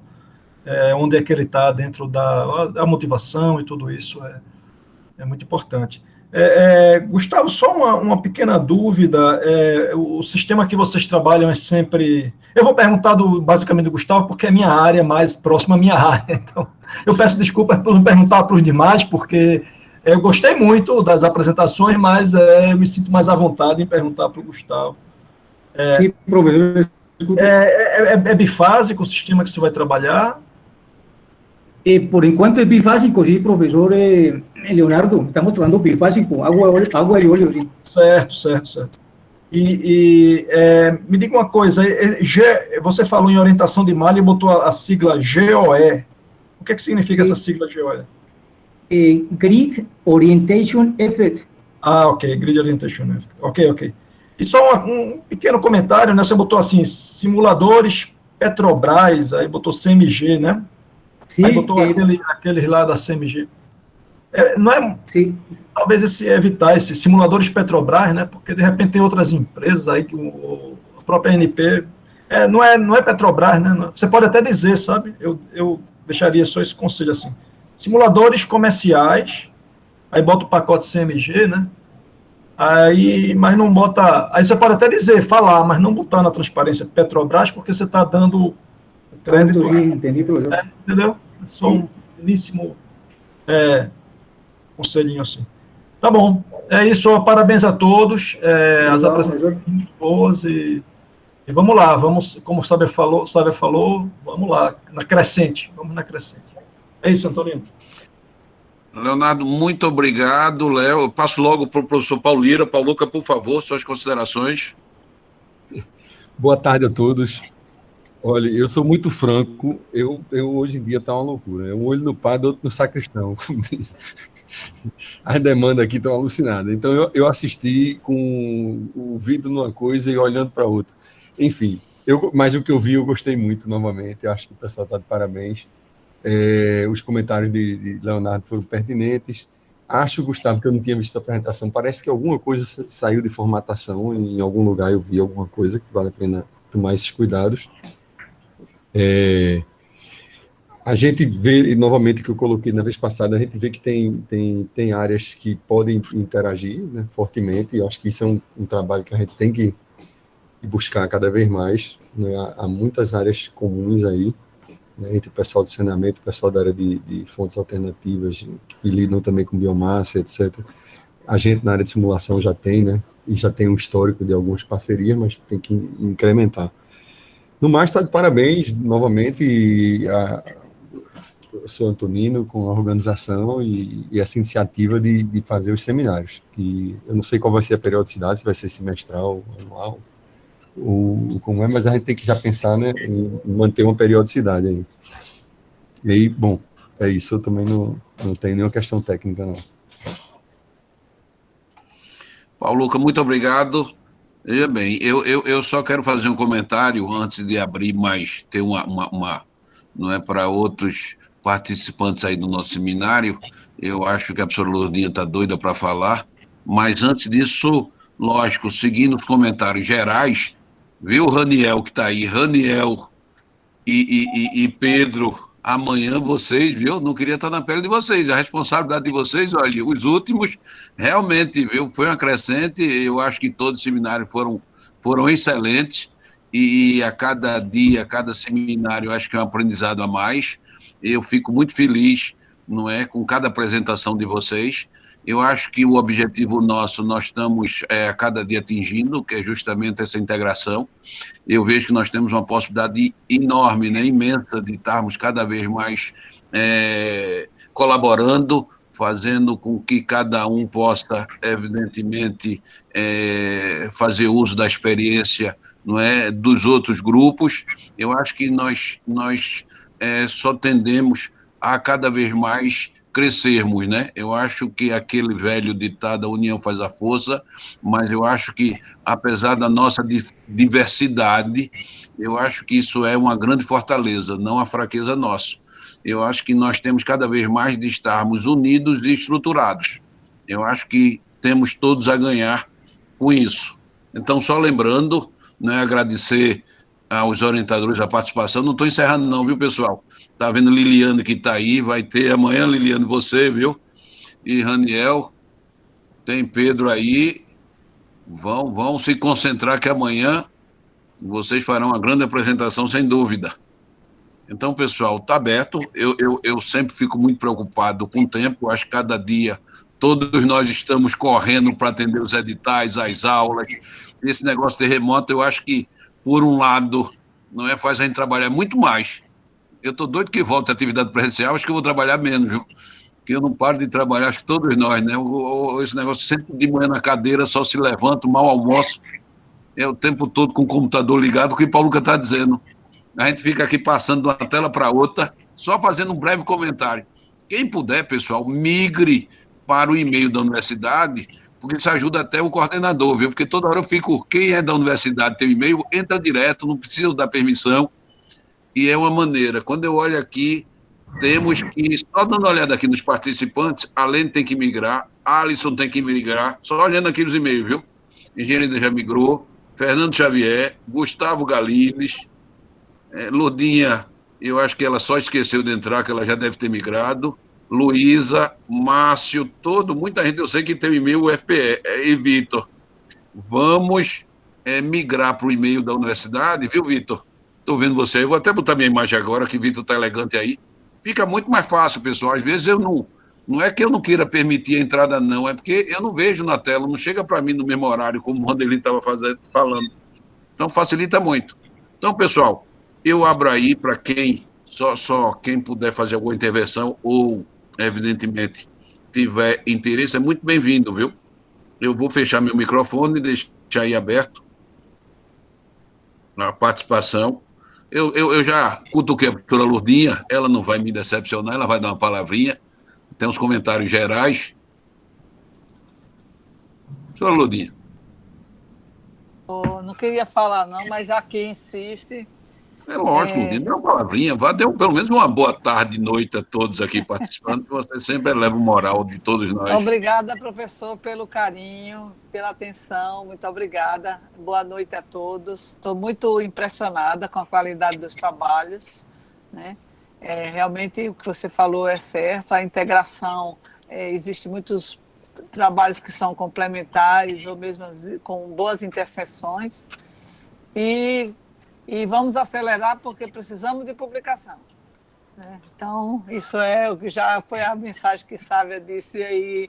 onde é que ele está dentro da motivação e tudo isso é muito importante. Gustavo, só uma pequena dúvida, o sistema que vocês trabalham é sempre... Eu vou perguntar basicamente do Gustavo, porque é minha área, mais próxima à minha área, então eu peço desculpas por não perguntar para os demais, porque eu gostei muito das apresentações, mas eu me sinto mais à vontade em perguntar para o Gustavo. Sim, professor. É bifásico o sistema que você vai trabalhar? Por enquanto é bifásico, sim, professor Leonardo. Estamos trabalhando bifásico, água e óleo, sim. Certo. Me diga uma coisa, você falou em orientação de malha e botou a sigla GOE. O que significa essa sigla GOE? Grid Orientation Effort. Ok, Grid Orientation Effort. Ok. E só um pequeno comentário, né? Você botou assim, simuladores Petrobras, aí botou CMG, né? Sim. Aí botou aqueles lá da CMG. Não é... Sim. Talvez evitar esses simuladores Petrobras, né? Porque de repente tem outras empresas aí que a própria ANP não é Petrobras, né? Você pode até dizer, sabe? Eu deixaria só esse conselho assim. Simuladores comerciais, aí bota o pacote CMG, né? Mas não bota... Aí você pode até dizer, falar, mas não botar na transparência Petrobras, porque você está dando crédito... Entendi, professor. Entendeu? É só um belíssimo conselhinho assim. Tá bom. É isso, parabéns a todos. As apresentações muito boas e vamos lá, como o Sábia falou, vamos lá, na crescente. Vamos na crescente. É isso, Antonino. Leonardo, muito obrigado, Léo. Eu passo logo para o professor Paulira. Pauluca, por favor, suas considerações. Boa tarde a todos. Olha, eu sou muito franco, eu hoje em dia está uma loucura. Um olho no padre, outro no sacristão. As demandas aqui estão alucinadas. Então, eu assisti com o ouvido numa coisa e olhando para outra. Enfim, mas o que eu vi, eu gostei muito novamente. Eu acho que o pessoal está de parabéns. Os comentários de Leonardo foram pertinentes. Acho, Gustavo, que eu não tinha visto a apresentação. Parece que alguma coisa saiu de formatação. Em algum lugar eu vi alguma coisa que vale a pena tomar esses cuidados. A gente vê, e novamente que eu coloquei na vez passada, a gente vê que tem áreas que podem interagir, né, fortemente, e eu acho que isso é um trabalho que a gente tem que buscar cada vez mais, né? Há muitas áreas comuns aí, né, entre o pessoal de saneamento, o pessoal da área de fontes alternativas, que lidam também com biomassa, etc. A gente na área de simulação já tem, né, e já tem um histórico de algumas parcerias, mas tem que incrementar. No mais, está de parabéns novamente ao professor Antonino com a organização e essa iniciativa de fazer os seminários, que eu não sei qual vai ser a periodicidade, se vai ser semestral, anual, ou como é, mas a gente tem que já pensar, né, em manter uma periodicidade aí. E aí, bom, é isso, eu também não tenho nenhuma questão técnica, não. Paulo Luca, muito obrigado. Veja bem, eu só quero fazer um comentário antes de abrir mais, ter não é para outros participantes aí do nosso seminário. Eu acho que a professora Lourdinha está doida para falar, mas antes disso, lógico, seguindo os comentários gerais, viu, Raniel, que está aí, Raniel e Pedro, amanhã vocês, viu? Não queria estar na pele de vocês. A responsabilidade de vocês, olha, os últimos, realmente, viu? Foi uma crescente. Eu acho que todos os seminários foram excelentes. E a cada dia, a cada seminário, eu acho que é um aprendizado a mais. Eu fico muito feliz, não é, com cada apresentação de vocês. Eu acho que o objetivo nosso, nós estamos a cada dia atingindo, que é justamente essa integração. Eu vejo que nós temos uma possibilidade enorme, né, imensa, de estarmos cada vez mais colaborando, fazendo com que cada um possa, evidentemente, fazer uso da experiência, não é, dos outros grupos. Eu acho que nós só tendemos a cada vez mais crescermos, né? Eu acho que aquele velho ditado, a união faz a força, mas eu acho que, apesar da nossa diversidade, eu acho que isso é uma grande fortaleza, não a fraqueza nossa. Eu acho que nós temos cada vez mais de estarmos unidos e estruturados. Eu acho que temos todos a ganhar com isso. Então, só lembrando, né, agradecer aos orientadores a participação. Não estou encerrando não, viu, pessoal? Está vendo Liliane que está aí, vai ter amanhã, Liliane, você, viu? E Raniel, tem Pedro aí. Vão se concentrar que amanhã vocês farão uma grande apresentação, sem dúvida. Então, pessoal, está aberto. Eu sempre fico muito preocupado com o tempo. Acho que cada dia todos nós estamos correndo para atender os editais, as aulas. Esse negócio de remoto, eu acho que, por um lado, não é, faz a gente trabalhar muito mais. Eu estou doido que volte a atividade presencial, acho que eu vou trabalhar menos, viu? Porque eu não paro de trabalhar, acho que todos nós, né? Esse negócio sempre de manhã na cadeira, só se levanta, mal almoço, é o tempo todo com o computador ligado, o que o Paulo está dizendo. A gente fica aqui passando de uma tela para outra, só fazendo um breve comentário. Quem puder, pessoal, migre para o e-mail da universidade, porque isso ajuda até o coordenador, viu? Porque toda hora eu fico, quem é da universidade tem o e-mail, entra direto, não precisa dar permissão, e é uma maneira. Quando eu olho aqui, temos que, só dando uma olhada aqui nos participantes, Alene tem que migrar, Alisson tem que migrar, só olhando aqui nos e-mails, viu? Engenheiro já migrou, Fernando Xavier, Gustavo Galines, Lurdinha, eu acho que ela só esqueceu de entrar, que ela já deve ter migrado, Luísa, Márcio, muita gente eu sei que tem o e-mail UFPE, e Vitor. Vamos migrar para o e-mail da universidade, viu, Vitor? Estou vendo você aí, vou até botar minha imagem agora, que Vitor está elegante aí. Fica muito mais fácil, pessoal. Às vezes eu não é que eu não queira permitir a entrada, não, é porque eu não vejo na tela, não chega para mim no mesmo horário, como o Randelino estava falando. Então, facilita muito. Então, pessoal, eu abro aí para quem, só quem puder fazer alguma intervenção ou, evidentemente, tiver interesse, é muito bem-vindo, viu? Eu vou fechar meu microfone e deixar aí aberto a participação. Eu já cutuquei a professora Lourdinha, ela não vai me decepcionar, ela vai dar uma palavrinha, tem uns comentários gerais. Professora Lourdinha. Não queria falar não, mas já que insiste... É lógico, dê uma palavrinha, vá ter pelo menos uma boa tarde, noite a todos aqui participando, que você sempre eleva o moral de todos nós. Obrigada, professor, pelo carinho, pela atenção, muito obrigada. Boa noite a todos. Estou muito impressionada com a qualidade dos trabalhos, né? Realmente o que você falou é certo, a integração, existem muitos trabalhos que são complementares ou mesmo com boas interseções e vamos acelerar porque precisamos de publicação, né? Então, isso já foi a mensagem que Sávia disse aí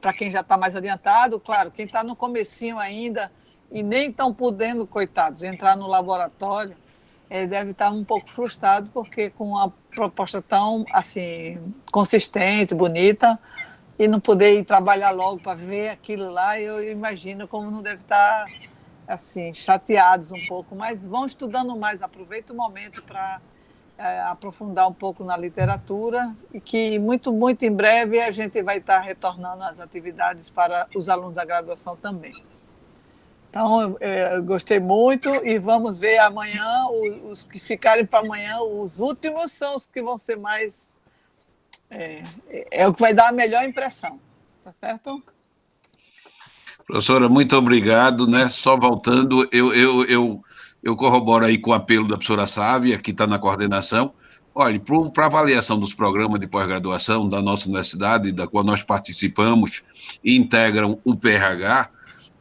para quem já está mais adiantado. Claro, quem está no comecinho ainda e nem estão podendo, coitados, entrar no laboratório, ele deve estar um pouco frustrado, porque com uma proposta tão, assim, consistente, bonita, e não poder ir trabalhar logo para ver aquilo lá, eu imagino como não deve estar, assim, chateados um pouco, mas vão estudando mais, aproveita o momento para aprofundar um pouco na literatura, e que muito, muito em breve a gente vai estar retornando às atividades para os alunos da graduação também. Então, eu gostei muito, e vamos ver amanhã, os que ficarem para amanhã, os últimos são os que vão ser mais... É o que vai dar a melhor impressão, tá certo? Professora, muito obrigado, né? Só voltando, eu corroboro aí com o apelo da professora Sávia, que está na coordenação. Olha, para avaliação dos programas de pós-graduação da nossa universidade, da qual nós participamos e integram o PRH,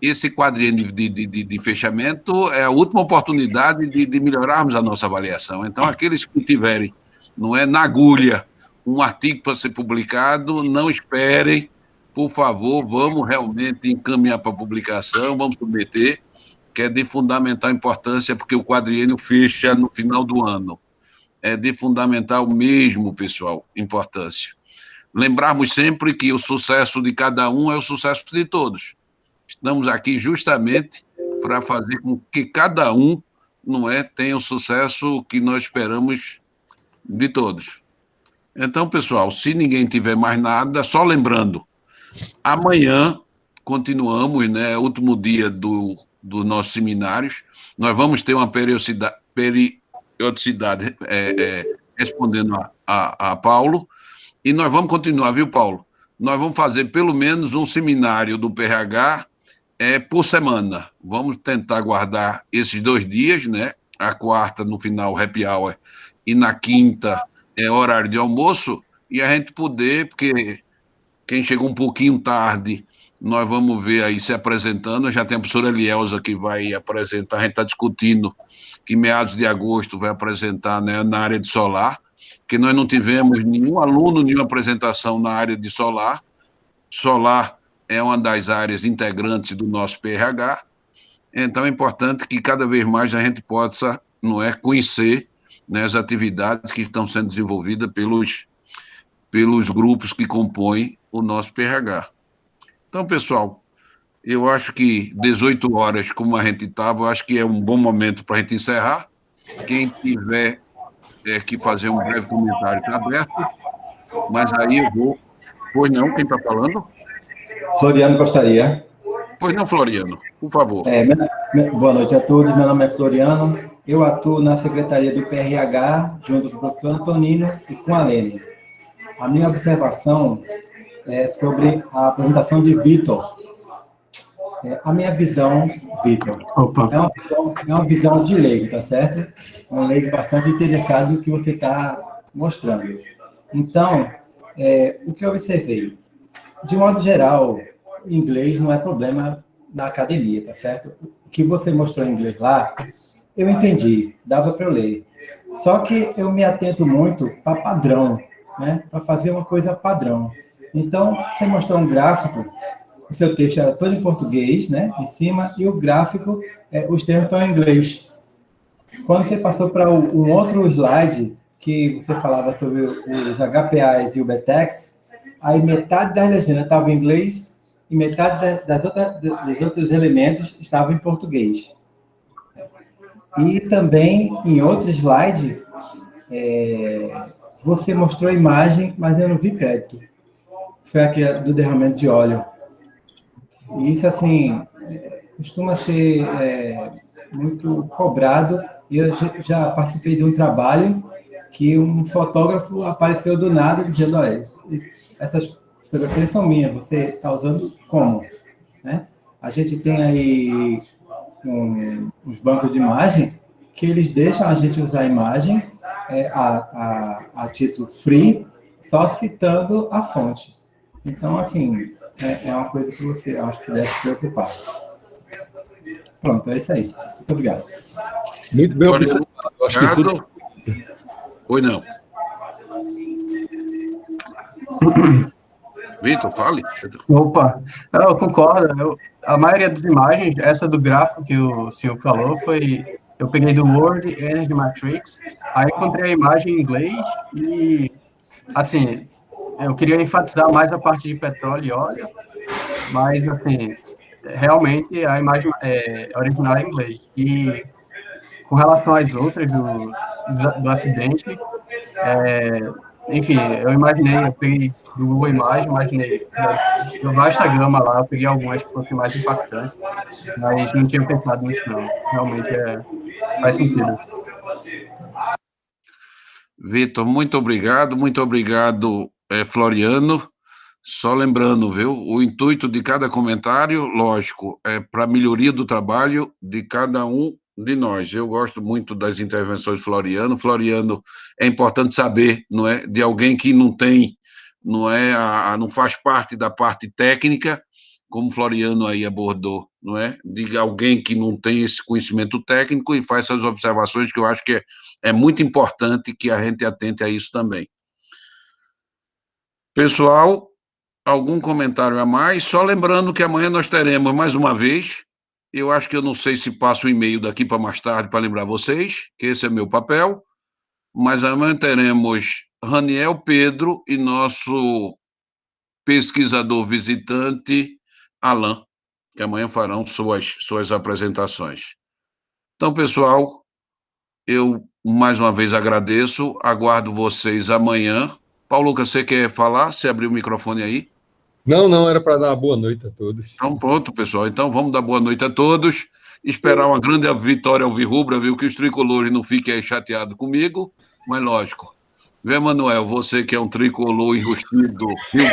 esse quadriênio de fechamento é a última oportunidade de melhorarmos a nossa avaliação. Então, aqueles que tiverem, não é, na agulha, um artigo para ser publicado, não esperem, por favor, vamos realmente encaminhar para a publicação, vamos submeter, que é de fundamental importância, porque o quadriênio fecha no final do ano. É de fundamental mesmo, pessoal, importância. Lembrarmos sempre que o sucesso de cada um é o sucesso de todos. Estamos aqui justamente para fazer com que cada um, não é, tenha o sucesso que nós esperamos de todos. Então, pessoal, se ninguém tiver mais nada, só lembrando, amanhã continuamos, né, último dia dos nossos seminários, nós vamos ter uma periodicidade respondendo a Paulo, e nós vamos continuar, viu, Paulo? Nós vamos fazer pelo menos um seminário do PRH por semana. Vamos tentar guardar esses 2 dias, né? A quarta, no final, happy hour, e na quinta é horário de almoço, e a gente poder, porque quem chegou um pouquinho tarde, nós vamos ver aí se apresentando. Já tem a professora Elielza que vai apresentar, a gente está discutindo que meados de agosto vai apresentar, né, na área de solar, que nós não tivemos nenhum aluno, nenhuma apresentação na área de solar. Solar é uma das áreas integrantes do nosso PRH, então é importante que cada vez mais a gente possa, não é, conhecer, né, as atividades que estão sendo desenvolvidas pelos grupos que compõem o nosso PRH. Então, pessoal, eu acho que 18 horas, como a gente estava, eu acho que é um bom momento para a gente encerrar. Quem tiver que fazer um breve comentário está aberto, mas aí eu vou... Pois não, quem está falando? Floriano gostaria. Pois não, Floriano, por favor. Boa noite a todos, meu nome é Floriano, eu atuo na Secretaria do PRH, junto com o professor Antonino e com a Lene. A minha observação é sobre a apresentação de Vitor. A minha visão, Vitor, é uma visão de leigo, tá certo? Um leigo bastante interessado no que você está mostrando. Então, o que eu observei? De modo geral, inglês não é problema na academia, tá certo? O que você mostrou em inglês lá, eu entendi, dava para eu ler. Só que eu me atento muito para padrão, né? Para fazer uma coisa padrão. Então, você mostrou um gráfico, o seu texto era todo em português, né? Em cima, e o gráfico, os termos estão em inglês. Quando você passou para um outro slide, que você falava sobre os HPAs e o BTEX, aí metade das legendas estava em inglês e metade dos outros elementos estava em português. E também, em outro slide, você mostrou a imagem, mas eu não vi crédito. Foi aquele do derramamento de óleo. E isso, assim, costuma ser muito cobrado. E eu já participei de um trabalho que um fotógrafo apareceu do nada dizendo, olha, essas fotografias são minhas, você está usando como? Né? A gente tem aí uns bancos de imagem que eles deixam a gente usar a imagem a título free, só citando a fonte. Então, assim, é uma coisa que você acho que deve se preocupar. Pronto, é isso aí. Muito obrigado. Muito bem observado. Acho que tudo... Oi, não. Vitor, fale. Opa, eu concordo. A maioria das imagens, essa do gráfico que o senhor falou, foi eu peguei do World Energy Matrix, aí encontrei a imagem em inglês e, assim, eu queria enfatizar mais a parte de petróleo e óleo, mas, assim, realmente a imagem original é em inglês. E com relação às outras do acidente, enfim, eu peguei do Google Imagens, imaginei da vasta gama lá, eu peguei algumas que fossem mais impactantes, mas não tinha pensado nisso, não. Realmente faz sentido. Vitor, muito obrigado, Floriano. Só lembrando, viu, o intuito de cada comentário, lógico, é para a melhoria do trabalho de cada um de nós. Eu gosto muito das intervenções de Floriano. Floriano, é importante saber, não é, de alguém que não tem, não faz parte da parte técnica, como Floriano aí abordou, não é? De alguém que não tem esse conhecimento técnico e faz essas observações que eu acho que é muito importante que a gente atente a isso também. Pessoal, algum comentário a mais? Só lembrando que amanhã nós teremos mais uma vez, eu acho que eu não sei se passo o e-mail daqui para mais tarde para lembrar vocês, que esse é meu papel, mas amanhã teremos Raniel Pedro e nosso pesquisador visitante, Alain, que amanhã farão suas apresentações. Então, pessoal, eu mais uma vez agradeço, aguardo vocês amanhã. Paulo, você quer falar? Você abriu o microfone aí? Não, era para dar uma boa noite a todos. Então, pronto, pessoal. Então, vamos dar boa noite a todos. Esperar uma grande vitória alvirrubra, viu? Que os tricolores não fiquem aí chateados comigo, mas lógico. Vê, Manuel, você que é um tricolor enrustido, Rio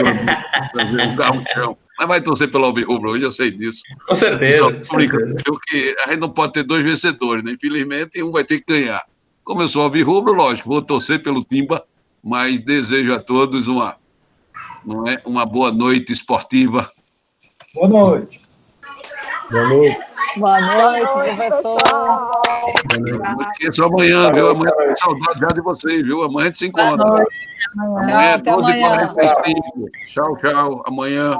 Grande, um gauchão, mas vai torcer pelo alvirrubra hoje, eu sei disso. Com certeza. Tô brincando, porque a gente não pode ter dois vencedores, né? Infelizmente, um vai ter que ganhar. Como eu sou alvirrubro, lógico, vou torcer pelo Timba, mas desejo a todos uma boa noite esportiva. Boa noite. Boa noite. Boa noite, professor. Esqueça amanhã, viu? Amanhã tô com saudade já de vocês, viu? Amanhã a gente se encontra. Tchau, Amanhã é até amanhã. 12h45. Tchau. Amanhã.